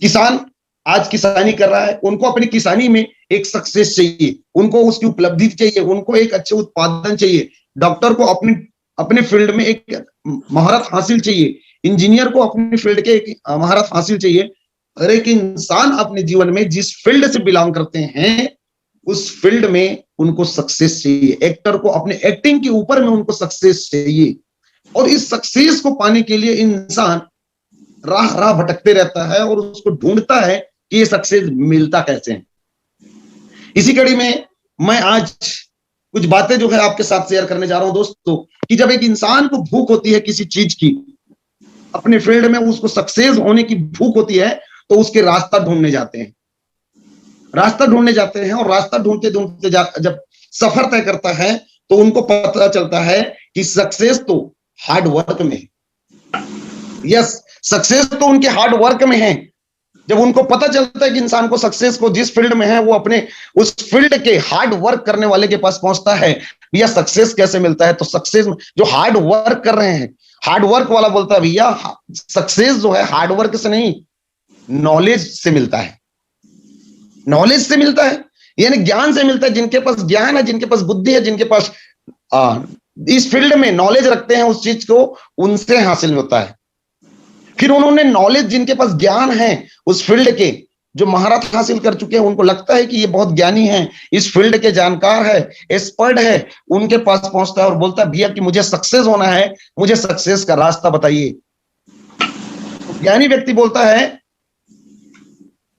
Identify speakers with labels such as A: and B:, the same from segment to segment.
A: किसान आज किसानी कर रहा है, उनको अपनी किसानी में एक सक्सेस चाहिए, उनको उसकी उपलब्धि चाहिए, उनको एक अच्छे उत्पादन चाहिए। डॉक्टर को अपनी अपने फील्ड में एक महारत हासिल चाहिए, इंजीनियर को अपनी फील्ड के एक महारत हासिल चाहिए। हर एक इंसान अपने जीवन में जिस फील्ड से बिलोंग करते हैं उस फील्ड में उनको सक्सेस चाहिए। एक्टर को अपने एक्टिंग के ऊपर में उनको सक्सेस चाहिए, और इस सक्सेस को पाने के लिए इंसान राह राह भटकते रहता है और उसको ढूंढता है कि ये सक्सेस मिलता कैसे है। इसी कड़ी में मैं आज कुछ बातें जो है आपके साथ शेयर करने जा रहा हूं दोस्तों, कि जब एक इंसान को भूख होती है किसी चीज की, अपने फील्ड में उसको सक्सेस होने की भूख होती है, तो उसके रास्ता ढूंढने जाते हैं, रास्ता ढूंढने जाते हैं, और रास्ता ढूंढते ढूंढते जब सफर तय करता है तो उनको पता चलता है कि सक्सेस तो हार्ड वर्क में है। यस, सक्सेस तो उनके हार्ड वर्क में है। जब उनको पता चलता है कि इंसान को सक्सेस को जिस फील्ड में है वो अपने उस फील्ड के हार्ड वर्क करने वाले के पास पहुंचता है, भैया सक्सेस कैसे मिलता है, तो सक्सेस जो हार्ड वर्क कर रहे हैं, हार्ड वर्क वाला बोलता है भैया सक्सेस जो है हार्ड वर्क से नहीं, नॉलेज से मिलता है, नॉलेज से मिलता है, यानी ज्ञान से मिलता है। जिनके पास ज्ञान है, जिनके पास बुद्धि है, जिनके पास इस फील्ड में नॉलेज रखते हैं उस चीज को, उनसे हासिल होता है। फिर उन्होंने नॉलेज, जिनके पास ज्ञान है उस फील्ड के, जो महारत हासिल कर चुके हैं, उनको लगता है कि ये बहुत ज्ञानी है, इस फील्ड के जानकार है, एक्सपर्ट है, उनके पास पहुंचता है और बोलता है भैया कि मुझे सक्सेस होना है, मुझे सक्सेस का रास्ता बताइए। ज्ञानी व्यक्ति बोलता है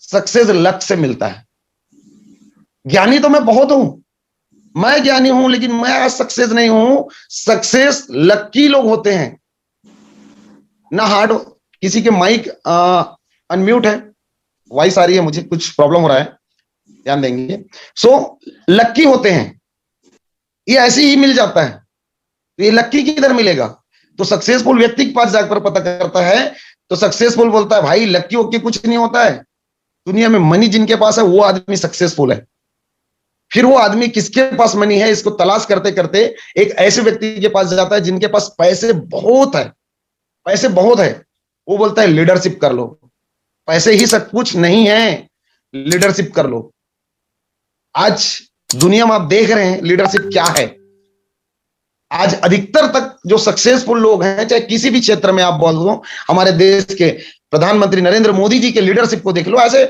A: सक्सेस लक से मिलता है। ज्ञानी तो मैं बहुत हूं, मैं ज्ञानी हूं, लेकिन मैं आज सक्सेस नहीं हूं। सक्सेस लक्की लोग होते हैं ना। हार्ड, किसी के माइक अनम्यूट है, वॉइस आ रही है, मुझे कुछ प्रॉब्लम हो रहा है, ध्यान देंगे। लक्की होते हैं, ये ऐसे ही मिल जाता है। तो ये लक्की किधर मिलेगा, तो सक्सेसफुल व्यक्ति के पास जाकर पता करता है। तो सक्सेसफुल बोलता है भाई लक्की होके कुछ नहीं होता है, दुनिया में मनी जिनके पास है वो आदमी सक्सेसफुल है। फिर वो आदमी किसके पास मनी है इसको तलाश करते करते एक ऐसे व्यक्ति के पास जाता है जिनके पास पैसे बहुत है, पैसे बहुत है। वो बोलता है लीडरशिप कर लो, पैसे ही सब कुछ नहीं है, लीडरशिप कर लो। आज दुनिया में आप देख रहे हैं लीडरशिप क्या है। आज अधिकतर तक जो सक्सेसफुल लोग हैं, चाहे किसी भी क्षेत्र में आप बोल दो, हमारे देश के प्रधानमंत्री नरेंद्र मोदी जी के लीडरशिप को देख लो, ऐसे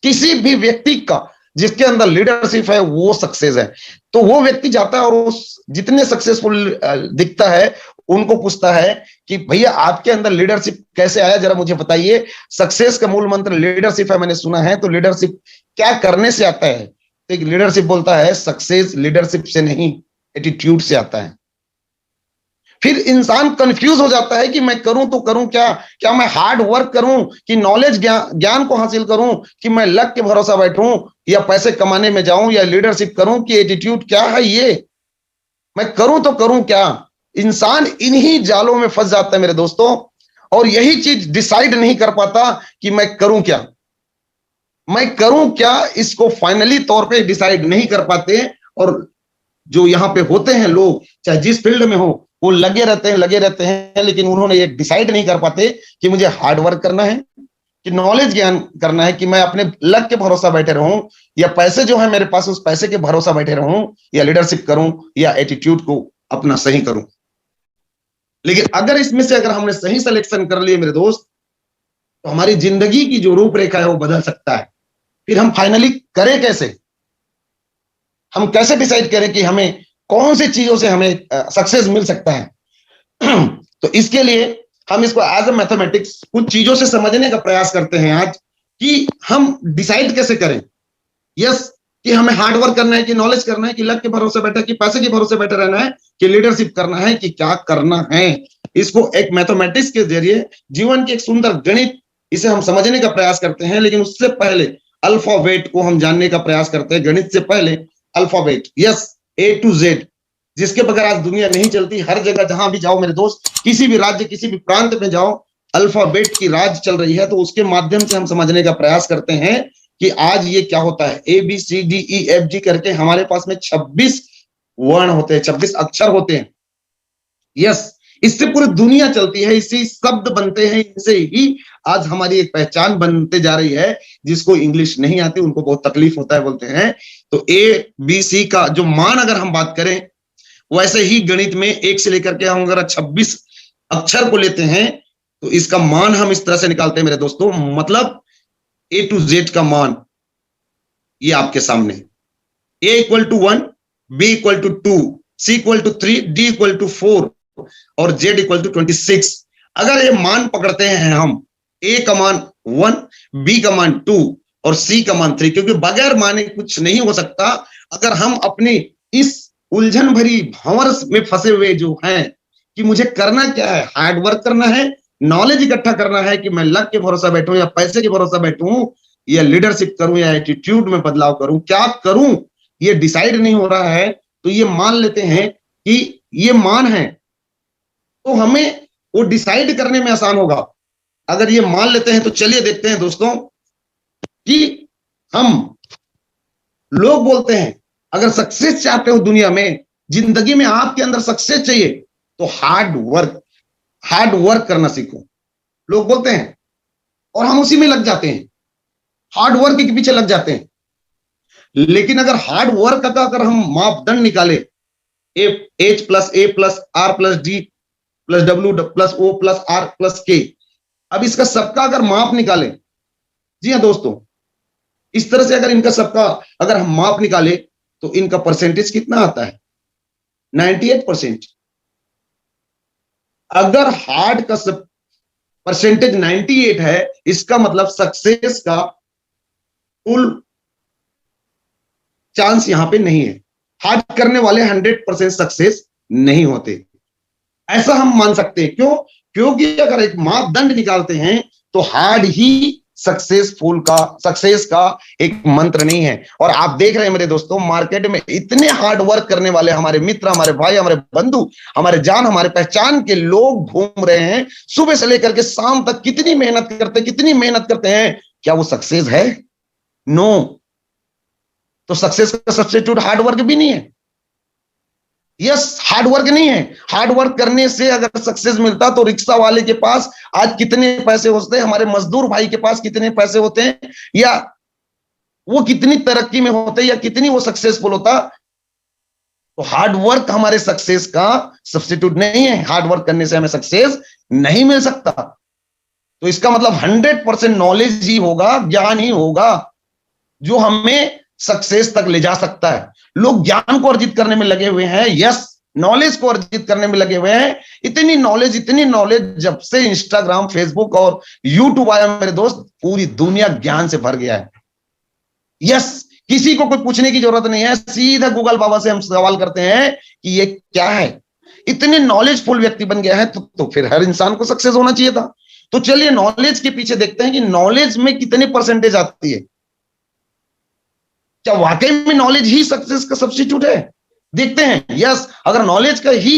A: किसी भी व्यक्ति का जिसके अंदर लीडरशिप है वो सक्सेस है। तो वो व्यक्ति जाता है और उस जितने सक्सेसफुल दिखता है उनको पूछता है कि भैया आपके अंदर लीडरशिप कैसे आया, जरा मुझे बताइए। सक्सेस का मूल मंत्र लीडरशिप है, मैंने सुना है, तो लीडरशिप क्या करने से आता है। तो एक लीडरशिप बोलता है सक्सेस लीडरशिप से नहीं, एटीट्यूड से आता है। फिर इंसान कंफ्यूज हो जाता है कि मैं करूं तो करूं क्या, क्या मैं हार्ड वर्क करूं कि नॉलेज ज्ञान को हासिल करूं, कि मैं लक के भरोसा बैठूं, या पैसे कमाने में जाऊं, या लीडरशिप करूं, कि एटीट्यूड क्या है, ये मैं करूं तो करूं क्या। इंसान इन्हीं जालों में फंस जाता है मेरे दोस्तों, और यही चीज डिसाइड नहीं कर पाता कि मैं करूं क्या, मैं करूं क्या, इसको फाइनली तौर पे डिसाइड नहीं कर पाते। और जो यहाँ पे होते हैं लोग, चाहे जिस फील्ड में हो, वो लगे रहते हैं, लेकिन उन्होंने ये डिसाइड नहीं कर पाते कि मुझे हार्ड वर्क करना है, कि नॉलेज ज्ञान करना है, कि मैं अपने लक के भरोसा बैठे रहूं, या पैसे जो है मेरे पास उस पैसे के भरोसा बैठे रहूं, या लीडरशिप करूं, या एटीट्यूड को अपना सही करूं। लेकिन अगर इसमें से अगर हमने सही सिलेक्शन कर लिए मेरे दोस्त, तो हमारी जिंदगी की जो रूपरेखा है वो बदल सकता है। फिर हम फाइनली करें कैसे, हम कैसे डिसाइड करें कि हमें कौन सी चीजों से हमें सक्सेस मिल सकता है। तो इसके लिए हम इसको एज ए मैथमेटिक्स कुछ चीजों से समझने का प्रयास करते हैं आज, कि हम डिसाइड कैसे करें। यस, कि हमें हार्ड वर्क करना है, कि नॉलेज करना है, कि लक के भरोसे बैठा, कि पैसे के भरोसे बैठे रहना है, कि लीडरशिप करना है, कि क्या करना है। इसको एक मैथमेटिक्स के जरिए, जीवन की एक सुंदर गणित, इसे हम समझने का प्रयास करते हैं। लेकिन उससे पहले अल्फाबेट को हम जानने का प्रयास करते हैं। गणित से पहले alphabet, yes, A to Z, जिसके बगैर आज दुनिया नहीं चलती। हर जगह जहां भी जाओ मेरे दोस्त, किसी भी राज्य, किसी भी प्रांत में जाओ, अल्फाबेट की राज चल रही है। तो उसके माध्यम से हम समझने का प्रयास करते हैं कि आज ये क्या होता है। A B C D E F G करके हमारे पास में 26 वर्ण होते हैं, 26 अक्षर होते हैं। यस, इससे पूरी दुनिया चलती है, इससे शब्द बनते हैं, इनसे ही आज हमारी एक पहचान बनते जा रही है। जिसको इंग्लिश नहीं आती उनको बहुत तकलीफ होता है, बोलते हैं। तो ए बी सी का जो मान अगर हम बात करें, वैसे ही गणित में 1 से लेकर के हम अगर 26 अक्षर को लेते हैं तो इसका मान हम इस तरह से निकालते हैं मेरे दोस्तों। मतलब ए टू जेड का मान ये आपके सामने, A equal to 1, B equal to 2, C equal to 3, D equal to 4 और जेड इक्वल टू 26। अगर ये मान पकड़ते हैं हम, ए का मान 1, बी का मान 2 और सी का मान 3, क्योंकि बगैर माने कुछ नहीं हो सकता। अगर हम अपनी इस उलझन भरी भंवर में फंसे हुए जो हैं कि मुझे करना क्या है, हार्ड वर्क करना है, नॉलेज इकट्ठा करना है कि मैं लक के भरोसा बैठूं या पैसे के भरोसा बैठूं या लीडरशिप करूं या एटीट्यूड में बदलाव करूं, क्या करूं ये डिसाइड नहीं हो रहा है। तो ये मान लेते हैं कि ये मान है, तो हमें वो डिसाइड करने में आसान होगा। अगर ये मान लेते हैं तो चलिए देखते हैं दोस्तों कि हम लोग बोलते हैं अगर सक्सेस चाहते हो दुनिया में, जिंदगी में आपके अंदर सक्सेस चाहिए तो हार्ड वर्क करना सीखो, लोग बोलते हैं। और हम उसी में लग जाते हैं, हार्ड वर्क के पीछे लग जाते हैं। लेकिन अगर हार्ड वर्क का अगर हम मापदंड निकाले, H plus A plus R plus D plus W plus O plus R plus K, अब इसका सबका अगर माप निकाले, जी हाँ दोस्तों, इस तरह से अगर इनका सबका अगर हम माप निकाले तो इनका परसेंटेज कितना आता है? 98%। अगर हार्ड का परसेंटेज 98 है, इसका मतलब सक्सेस का फुल चांस यहां पे नहीं है। हार्ड करने वाले 100% सक्सेस नहीं होते, ऐसा हम मान सकते हैं। क्यों? क्योंकि अगर एक मापदंड निकालते हैं तो हार्ड ही सक्सेस का एक मंत्र नहीं है। और आप देख रहे हैं मेरे दोस्तों, मार्केट में इतने हार्ड वर्क करने वाले हमारे मित्र, हमारे भाई, हमारे बंधु, हमारे जान, हमारे पहचान के लोग घूम रहे हैं। सुबह से लेकर के शाम तक कितनी मेहनत करते हैं। क्या वो सक्सेस है? नो। तो सक्सेस का सब्स्टिट्यूट हार्ड वर्क भी नहीं है। यस, हार्ड वर्क नहीं है। हार्ड वर्क करने से अगर सक्सेस मिलता तो रिक्शा वाले के पास आज कितने पैसे होते, हमारे मजदूर भाई के पास कितने पैसे होते हैं, या वो कितनी तरक्की में होते, या कितनी वो सक्सेसफुल होता। तो हार्ड वर्क हमारे सक्सेस का सब्स्टिट्यूट नहीं है। हार्ड वर्क करने से हमें सक्सेस नहीं मिल सकता। तो इसका मतलब 100% नॉलेज ही होगा, ज्ञान ही होगा जो हमें सक्सेस तक ले जा सकता है। लोग ज्ञान को अर्जित करने में लगे हुए हैं, यस, नॉलेज को अर्जित करने में लगे हुए हैं। इतनी नॉलेज जब से इंस्टाग्राम, फेसबुक और यूट्यूब आया मेरे दोस्त, पूरी दुनिया ज्ञान से भर गया है। यस, किसी को कोई पूछने की जरूरत नहीं है, सीधा गूगल बाबा से हम सवाल करते हैं कि ये क्या है। इतने नॉलेजफुल व्यक्ति बन गया है तो फिर हर इंसान को सक्सेस होना चाहिए था। तो चलिए नॉलेज के पीछे देखते हैं कि नॉलेज में कितनी परसेंटेज आती है। क्या वाकई में नॉलेज ही सक्सेस का सब्स्टिट्यूट है? देखते हैं। यस, अगर नॉलेज का ही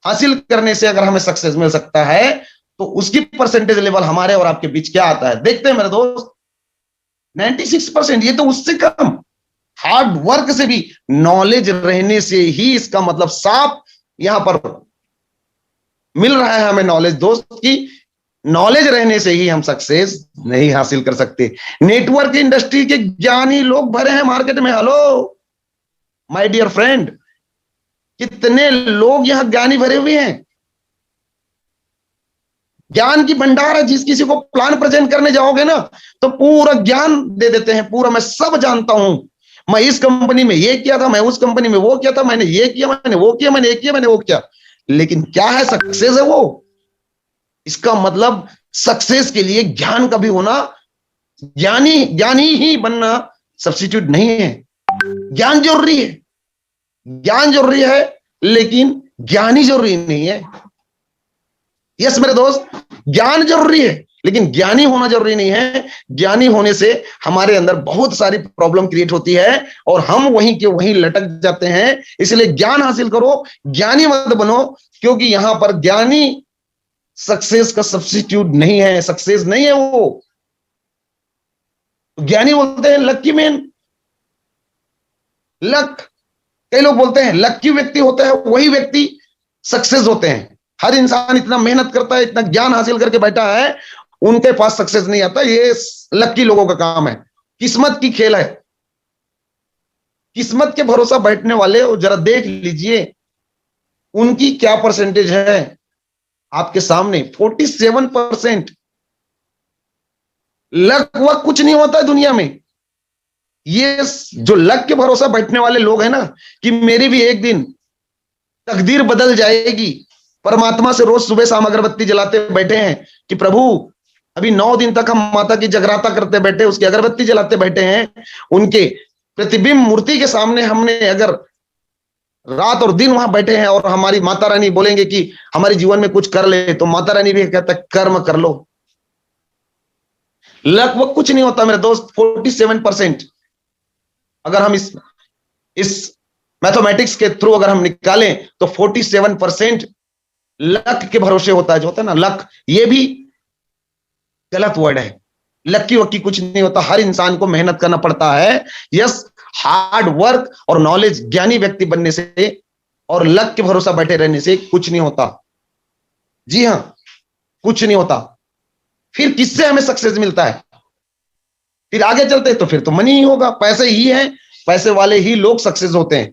A: हासिल करने से अगर हमें सक्सेस मिल सकता है तो उसकी परसेंटेज लेवल हमारे और आपके बीच क्या आता है, देखते हैं मेरे दोस्त। 96%, ये तो उससे कम। हार्ड वर्क से भी नॉलेज रहने से ही इसका मतलब साफ यहां पर मिल रहा है हमें नॉलेज दोस्त की नॉलेज रहने से ही हम सक्सेस नहीं हासिल कर सकते। नेटवर्क इंडस्ट्री के ज्ञानी लोग भरे हैं मार्केट में। हेलो माय डियर फ्रेंड, कितने लोग यहां ज्ञानी भरे हुए हैं। ज्ञान की भंडार है। जिस किसी को प्लान प्रेजेंट करने जाओगे ना तो पूरा ज्ञान दे देते हैं, पूरा मैं सब जानता हूं, मैं इस कंपनी में ये किया था, मैं उस कंपनी में वो किया था, मैंने ये किया, मैंने वो किया, मैंने ये किया, मैंने वो किया। लेकिन क्या है सक्सेस है वो? इसका मतलब सक्सेस के लिए ज्ञान का भी होना, ज्ञानी ही बनना सब्स्टिट्यूट नहीं है। ज्ञान जरूरी है, लेकिन ज्ञानी जरूरी नहीं है। यस मेरे दोस्त, ज्ञान जरूरी है लेकिन ज्ञानी होना जरूरी नहीं है। ज्ञानी होने से हमारे अंदर बहुत सारी प्रॉब्लम क्रिएट होती है और हम वहीं के वहीं लटक जाते हैं। इसलिए ज्ञान हासिल करो, ज्ञानी मत बनो, क्योंकlas यहां पर ज्ञानी सक्सेस का सब्स्टिट्यूट नहीं है, सक्सेस नहीं है वो। ज्ञानी बोलते हैं लकी मैन, लक। कई लोग बोलते हैं लकी व्यक्ति होता है वही व्यक्ति सक्सेस होते हैं। हर इंसान इतना मेहनत करता है, इतना ज्ञान हासिल करके बैठा है, उनके पास सक्सेस नहीं आता। ये लक्की लोगों का काम है, किस्मत की खेल है। किस्मत के भरोसा बैठने वाले जरा देख लीजिए उनकी क्या परसेंटेज है आपके सामने, 47%। लक वक कुछ नहीं होता है दुनिया में। ये जो लक के भरोसा बैठने वाले लोग हैं ना, कि मेरी भी एक दिन तकदीर बदल जाएगी, परमात्मा से रोज सुबह शाम अगरबत्ती जलाते बैठे हैं कि प्रभु अभी 9 दिन तक हम माता की जगराता करते बैठे, उसकी अगरबत्ती जलाते बैठे हैं, उनके प्रतिबिंब मूर्ति के सामने हमने अगर रात और दिन वहां बैठे हैं और हमारी माता रानी बोलेंगे कि हमारे जीवन में कुछ कर ले, तो माता रानी भी कहता है कर्म कर लो। लक वो कुछ नहीं होता मेरे दोस्त। 47% अगर हम इस मैथमेटिक्स के थ्रू अगर हम निकालें तो 47% लक के भरोसे होता है। जो होता है ना लक, ये भी गलत वर्ड है। लक्की वक्की कुछ नहीं होता। हर इंसान को मेहनत करना पड़ता है। यस, हार्ड वर्क और नॉलेज, ज्ञानी व्यक्ति बनने से और लक के भरोसा बैठे रहने से कुछ नहीं होता। जी हां, कुछ नहीं होता। फिर किससे हमें सक्सेस मिलता है? फिर आगे चलते तो फिर तो मनी ही होगा, पैसे ही है, पैसे वाले ही लोग सक्सेस होते हैं।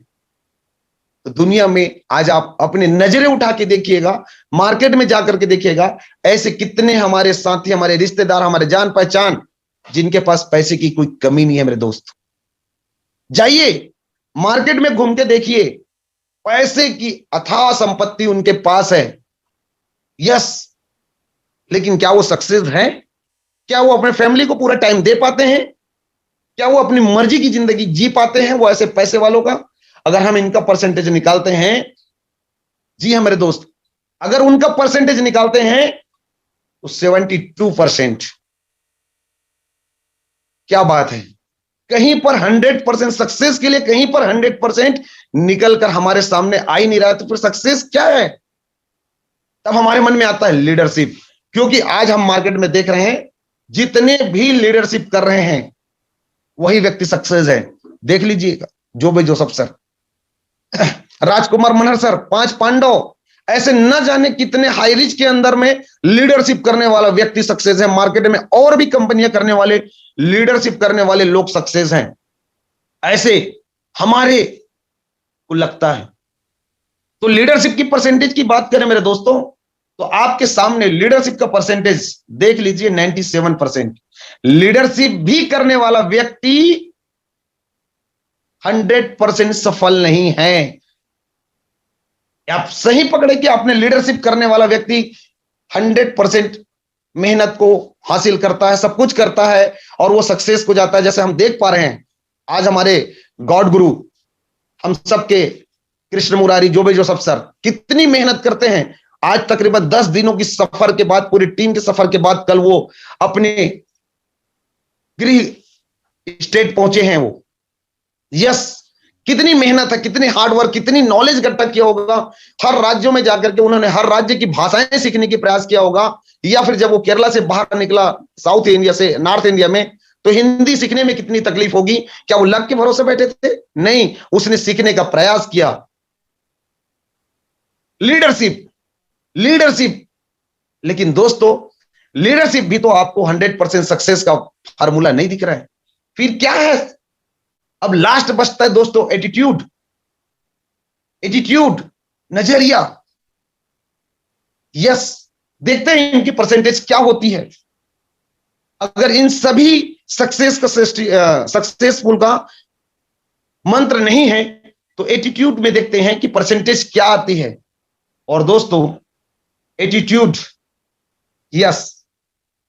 A: तो दुनिया में आज आप अपनी नजरें उठा के देखिएगा, मार्केट में जाकर के देखिएगा, ऐसे कितने हमारे साथी, हमारे रिश्तेदार, हमारे जान पहचान, जिनके पास पैसे की कोई कमी नहीं है मेरे दोस्त। जाइए मार्केट में घूम के देखिए, पैसे की अथाह संपत्ति उनके पास है। यस, लेकिन क्या वो सक्सेस है? क्या वो अपने फैमिली को पूरा टाइम दे पाते हैं? क्या वो अपनी मर्जी की जिंदगी जी पाते हैं वो ऐसे पैसे वालों का? अगर हम इनका परसेंटेज निकालते हैं, जी हाँ मेरे दोस्त, अगर उनका परसेंटेज निकालते हैं तो 72%। क्या बात है! कहीं पर 100% सक्सेस के लिए कहीं पर 100% निकल कर हमारे सामने आ ही नहीं रहा है, तो फिर सक्सेस क्या है? तब हमारे मन में आता है लीडरशिप। क्योंकि आज हम मार्केट में देख रहे हैं जितने भी लीडरशिप कर रहे हैं वही व्यक्ति सक्सेस है। देख लीजिएगा जोबे जोसेफ सर, राजकुमार मनहर सर, 5 पांडव, ऐसे न जाने कितने हाई रिच के अंदर में लीडरशिप करने वाला व्यक्ति सक्सेस है। मार्केट में और भी कंपनियां करने वाले, लीडरशिप करने वाले लोग सक्सेस हैं। ऐसे हमारे को लगता है। तो लीडरशिप की परसेंटेज की बात करें मेरे दोस्तों, तो आपके सामने लीडरशिप का परसेंटेज देख लीजिए, 97%। लीडरशिप भी करने वाला व्यक्ति 100% सफल नहीं है। आप सही पकड़े कि आपने लीडरशिप करने वाला व्यक्ति 100% मेहनत को हासिल करता है, सब कुछ करता है और वो सक्सेस को जाता है। जैसे हम देख पा रहे हैं आज हमारे गॉड गुरु, हम सबके कृष्ण मुरारी जोबे जोसेफ सर कितनी मेहनत करते हैं। आज तकरीबन 10 दिनों की सफर के बाद, पूरी टीम के सफर के बाद, कल वो अपने गृह स्टेट पहुंचे हैं वो। यस, कितनी मेहनत है, कितनी हार्ड वर्क, कितनी नॉलेज इकट्ठा किया होगा। हर राज्यों में जाकर के उन्होंने हर राज्य की भाषाएं सीखने की प्रयास किया होगा। या फिर जब वो केरला से बाहर निकला, साउथ इंडिया से नॉर्थ इंडिया में, तो हिंदी सीखने में कितनी तकलीफ होगी। क्या वो लक के भरोसे बैठे थे? नहीं, उसने सीखने का प्रयास किया। Leadership, leadership. लेकिन दोस्तों लीडरशिप भी तो आपको 100% सक्सेस का फार्मूला नहीं दिख रहा है। फिर क्या है? अब लास्ट बचता है दोस्तों एटीट्यूड। एटीट्यूड, नजरिया। यस, देखते हैं इनकी परसेंटेज क्या होती है। अगर इन सभी सक्सेसफुल का मंत्र नहीं है तो एटीट्यूड में देखते हैं कि परसेंटेज क्या आती है। और दोस्तों एटीट्यूड, यस,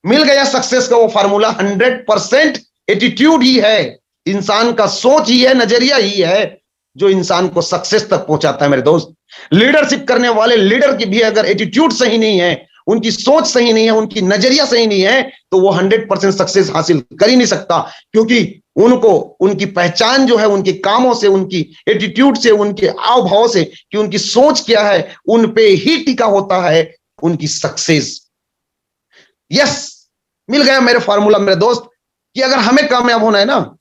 A: मिल गया सक्सेस का वो फार्मूला। 100% एटीट्यूड ही है, इंसान का सोच ही है, नजरिया ही है जो इंसान को सक्सेस तक पहुंचाता है मेरे दोस्त। लीडरशिप करने वाले लीडर की भी अगर एटीट्यूड सही नहीं है, उनकी सोच सही नहीं है, उनकी नजरिया सही नहीं है, तो वो 100% सक्सेस हासिल कर ही नहीं सकता। क्योंकि उनको उनकी पहचान जो है उनके कामों से, उनकी एटीट्यूड से, उनके हाव भाव से, कि उनकी सोच क्या है, उन पे ही टिका होता है उनकी सक्सेस। यस, मिल गया मेरे फार्मूला मेरे दोस्त, कि अगर हमें कामयाब होना है ना,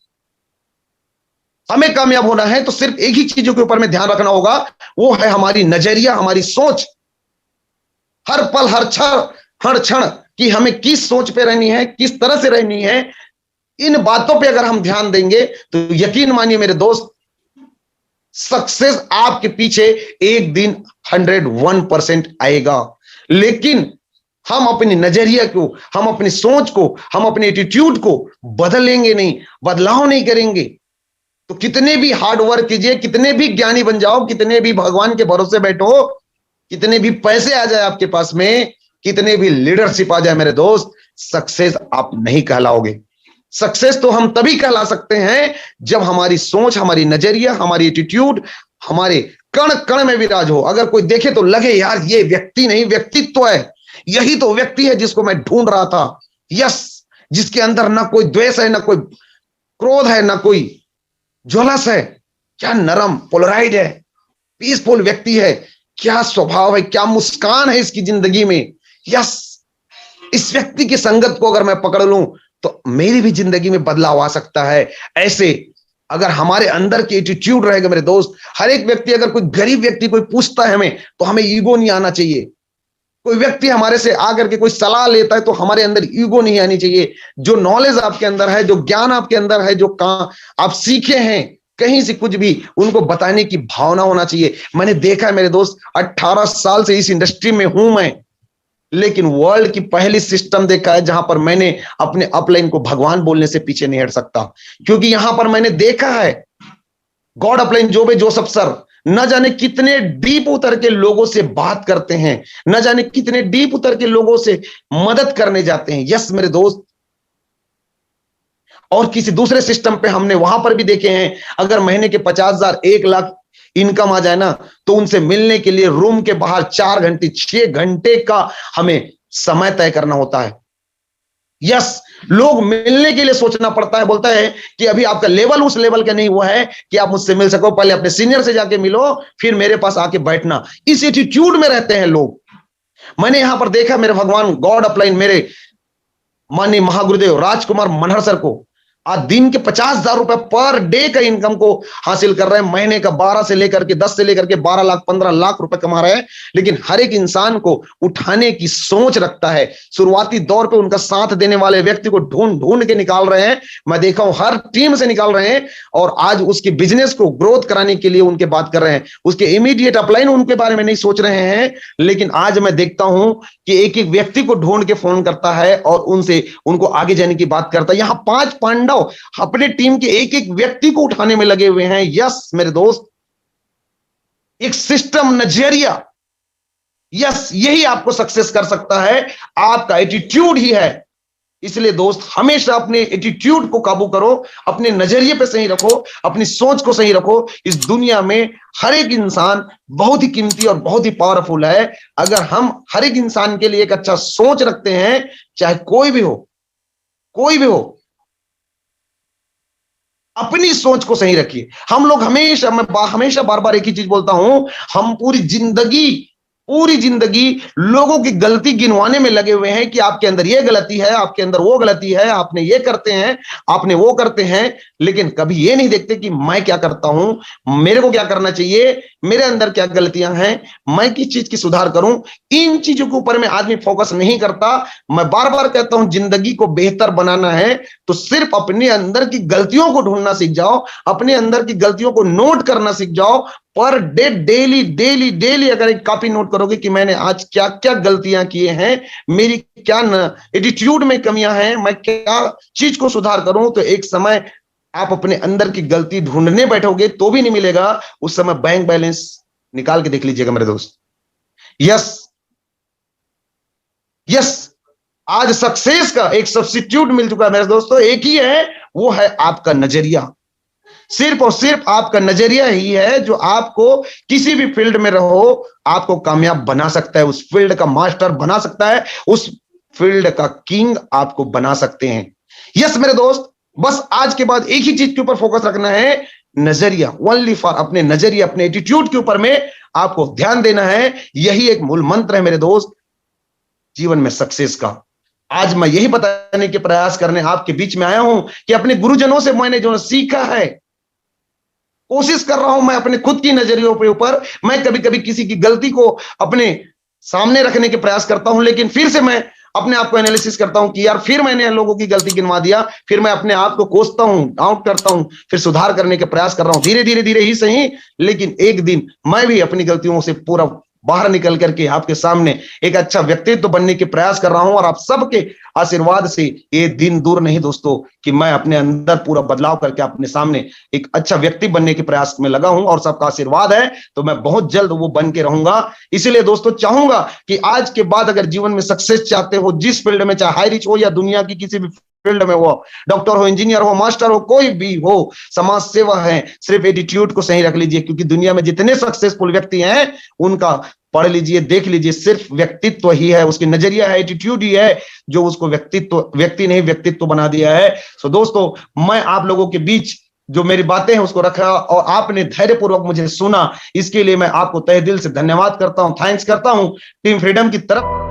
A: हमें कामयाब होना है तो सिर्फ एक ही चीजों के ऊपर में ध्यान रखना होगा, वो है हमारी नजरिया, हमारी सोच। हर पल हर क्षण कि हमें किस सोच पे रहनी है, किस तरह से रहनी है, इन बातों पे अगर हम ध्यान देंगे तो यकीन मानिए मेरे दोस्त, सक्सेस आपके पीछे एक दिन 101% आएगा। लेकिन हम अपनी नजरिया को, हम अपनी सोच को, हम अपने एटीट्यूड को बदलेंगे नहीं, बदलाव नहीं करेंगे, तो कितने भी हार्ड वर्क कीजिए, कितने भी ज्ञानी बन जाओ, कितने भी भगवान के भरोसे बैठो, कितने भी पैसे आ जाए आपके पास में, कितने भी लीडरशिप आ जाए मेरे दोस्त, सक्सेस आप नहीं कहलाओगे। सक्सेस तो हम तभी कहला सकते हैं जब हमारी सोच, हमारी नजरिया, हमारी एटीट्यूड हमारे कण कण में विराज हो। अगर कोई देखे तो लगे यार ये व्यक्ति नहीं व्यक्तित्व है, यही तो व्यक्ति है जिसको मैं ढूंढ रहा था। यस, जिसके अंदर ना कोई द्वेष है, ना कोई क्रोध है, ना कोई ज्वलस है, क्या नरम पोलराइड है, पीसफुल व्यक्ति है, क्या स्वभाव है, क्या मुस्कान है इसकी जिंदगी में। यस, इस व्यक्ति की संगत को अगर मैं पकड़ लूं तो मेरी भी जिंदगी में बदलाव आ सकता है। ऐसे अगर हमारे अंदर की एटीट्यूड रहेगा मेरे दोस्त, हर एक व्यक्ति, अगर कोई गरीब व्यक्ति कोई पूछता है हमें तो हमें ईगो नहीं आना चाहिए। कोई व्यक्ति हमारे से आकर के कोई सलाह लेता है तो हमारे अंदर ईगो नहीं आनी चाहिए। जो नॉलेज आपके अंदर है, जो ज्ञान आपके अंदर है, जो आप सीखे हैं कहीं से कुछ भी, उनको बताने की भावना होना चाहिए। मैंने देखा है मेरे दोस्त, 18 साल से इस इंडस्ट्री में हूं मैं, लेकिन वर्ल्ड की पहली सिस्टम देखा है जहां पर मैंने अपने अपलाइन को भगवान बोलने से पीछे नहीं हट सकता। क्योंकि यहां पर मैंने देखा है गॉड अपलाइन जोबे जोसेफ सर न जाने कितने डीप उतर के लोगों से बात करते हैं, न जाने कितने डीप उतर के लोगों से मदद करने जाते हैं। यस मेरे दोस्त, और किसी दूसरे सिस्टम पे हमने वहां पर भी देखे हैं, अगर महीने के 50,000 1 लाख इनकम आ जाए ना, तो उनसे मिलने के लिए रूम के बाहर 4 घंटे 6 घंटे का हमें समय तय करना होता है। यस, लोग मिलने के लिए सोचना पड़ता है, बोलता है कि अभी आपका लेवल उस लेवल का नहीं हुआ है कि आप मुझसे मिल सको, पहले अपने सीनियर से जाके मिलो फिर मेरे पास आके बैठना। इस एटीट्यूड में रहते हैं लोग। मैंने यहां पर देखा मेरे भगवान गॉड अपलाइन, मेरे माननीय महागुरुदेव राजकुमार मनहर सर को आज दिन के 50,000 रुपए पर डे का इनकम को हासिल कर रहे हैं। महीने का 12 से लेकर के 10 से लेकर के 12 लाख 15 लाख रुपए कमा रहे हैं। लेकिन हर एक इंसान को उठाने की सोच रखता है। शुरुआती दौर पे उनका साथ देने वाले व्यक्ति को ढूंढ ढूंढ के निकाल रहे हैं। मैं देखा हूं हर टीम से निकाल रहे हैं और आज उसके बिजनेस को ग्रोथ कराने के लिए उनके बात कर रहे हैं। उसके इमीडिएट अपलाइन उनके बारे में नहीं सोच रहे हैं, लेकिन आज मैं देखता हूं कि एक एक व्यक्ति को ढूंढ के फोन करता है और उनसे उनको आगे जाने की बात करता है। यहां 5 पांडव अपने टीम के एक एक व्यक्ति को उठाने में लगे हुए हैं। यस मेरे दोस्त, एक सिस्टम, नजरिया, यस यही आपको सक्सेस कर सकता है, आपका एटीट्यूड ही है। इसलिए दोस्त हमेशा अपने एटीट्यूड को काबू करो, अपने नजरिए पे सही रखो, अपनी सोच को सही रखो। इस दुनिया में हर एक इंसान बहुत ही कीमती और बहुत ही पावरफुल है। अगर हम हर एक इंसान के लिए एक अच्छा सोच रखते हैं, चाहे कोई भी हो, कोई भी हो, अपनी सोच को सही रखिए। हम लोग हमेशा, मैं हमेशा बार बार एक ही चीज बोलता हूं, हम पूरी जिंदगी लोगों की गलती गिनवाने में लगे हुए हैं कि आपके अंदर ये गलती है, आपके अंदर वो गलती है, आपने ये करते हैं, आपने वो करते हैं, लेकिन कभी ये नहीं देखते कि मैं क्या करता हूं, मेरे को क्या करना चाहिए, मेरे अंदर क्या गलतियां हैं, मैं किस चीज की सुधार करूं। इन चीजों के ऊपर में आदमी फोकस नहीं करता। मैं बार बार कहता हूं, जिंदगी को बेहतर बनाना है तो सिर्फ अपने अंदर की गलतियों को ढूंढना सीख जाओ, अपने अंदर की गलतियों को नोट करना सीख जाओ। Per day daily daily daily अगर एक कॉपी नोट करोगे कि मैंने आज क्या क्या गलतियां किए हैं, मेरी क्या एटीट्यूड में कमियां हैं, मैं क्या चीज को सुधार करूं, तो एक समय आप अपने अंदर की गलती ढूंढने बैठोगे तो भी नहीं मिलेगा। उस समय बैंक बैलेंस निकाल के देख लीजिएगा मेरे दोस्त। यस यस, आज सक्सेस का एक सब्स्टिट्यूट मिल चुका है मेरे दोस्तों, एक ही है, वो है आपका नजरिया। सिर्फ और सिर्फ आपका नजरिया ही है जो आपको किसी भी फील्ड में रहो आपको कामयाब बना सकता है, उस फील्ड का मास्टर बना सकता है, उस फील्ड का किंग आपको बना सकते हैं। यस मेरे दोस्त, बस आज के बाद एक ही चीज के ऊपर फोकस रखना है, नजरिया, ओनली फॉर अपने नजरिया, अपने एटीट्यूड के ऊपर में आपको ध्यान देना है। यही एक मूल मंत्र है मेरे दोस्त जीवन में सक्सेस का। आज मैं यही बताने के प्रयास करने आपके बीच में आया हूं कि अपने गुरुजनों से मैंने जो सीखा है, कोशिश कर रहा हूं मैं अपने खुद की नजरियों के ऊपर। मैं कभी कभी किसी की गलती को अपने सामने रखने के प्रयास करता हूं, लेकिन फिर से मैं अपने आप को एनालिसिस करता हूं कि यार फिर मैंने लोगों की गलती गिनवा दिया, फिर मैं अपने आप को कोसता हूं, आउट करता हूं, फिर सुधार करने के प्रयास कर रहा हूं, धीरे धीरे धीरे ही सही, लेकिन एक दिन मैं भी अपनी गलतियों से पूरा बाहर निकल करके आपके सामने एक अच्छा व्यक्तित्व बनने के प्रयास कर रहा हूं। और आप सबके आशीर्वाद से ये दिन दूर नहीं दोस्तों कि मैं अपने अंदर पूरा बदलाव करके अपने सामने एक अच्छा व्यक्ति बनने के प्रयास में लगा हूं, और सबका आशीर्वाद है तो मैं बहुत जल्द वो बन के रहूंगा। इसीलिए दोस्तों चाहूंगा कि आज के बाद अगर जीवन में सक्सेस चाहते हो, जिस फील्ड में, चाहे हाई रिच हो या दुनिया की किसी भी फील्ड में हो, डॉक्टर हो, इंजीनियर हो, मास्टर हो, कोई भी हो, समाज सेवा है, सिर्फ एटीट्यूड को सही रख लीजिए, क्योंकि दुनिया में जितने सक्सेसफुल व्यक्ति हैं उनका पढ़ लीजिए, देख लीजिए, सिर्फ व्यक्तित्व ही है, उसकी नजरिया है, एटीट्यूड ही है जो उसको व्यक्ति नहीं व्यक्तित्व बना दिया है। सो दोस्तों, मैं आप लोगों के बीच जो मेरी बातें हैं उसको रखा और आपने धैर्यपूर्वक मुझे सुना, इसके लिए मैं आपको तहे दिल से धन्यवाद करता हूं, थैंक्स करता हूं। टीम फ्रीडम की तरफ